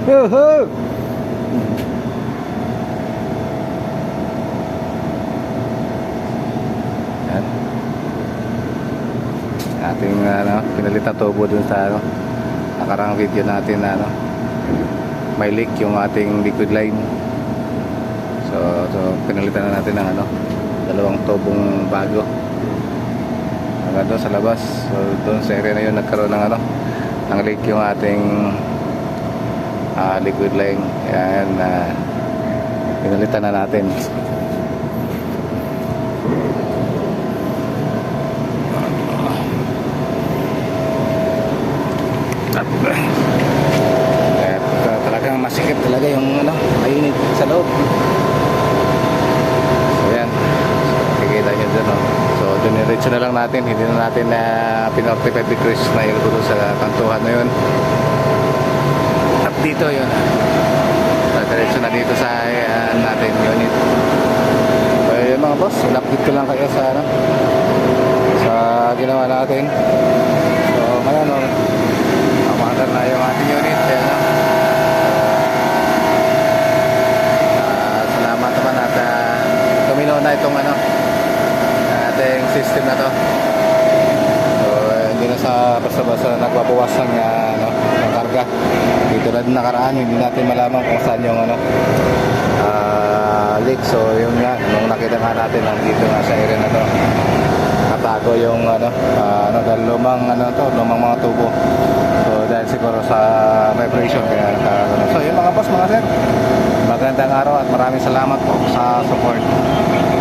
Yuhu! Yan. Ating pinalitan tubo dun sa nakarang video natin na may leak yung ating liquid line. So pinalitan na natin ng dalawang tubong bago hanggang doon sa labas. So doon sa area na yun nagkaroon ng ng leak yung ating liquid line. Yan, pinalitan na natin. At talagang masikip talaga yung mainit sa loob. So yan, kikita nyo dyan, so diniretso na lang natin, hindi na natin pinortify degrees na ilugod sa kantuhan na yun. At dito yun, diretso na dito sa natin unit. So yun mga boss, in-update ko lang kayo sa sa ginawa natin. So ngayon umaandar na yung ating unit. Salamat naman at tumino na itong ating system na to. So hindi na sa basta-basta nagbabawas ng karga. Dito na din nakaraan, hindi natin malaman kung saan yung leak. So yun nga, nung nakita nga natin nandito nga sa area na to, natago yung dahil lumang lumang mga tubo. So dahil siguro sa vibration kaya so yun mga boss, mga sir, magandang araw at maraming salamat po sa support.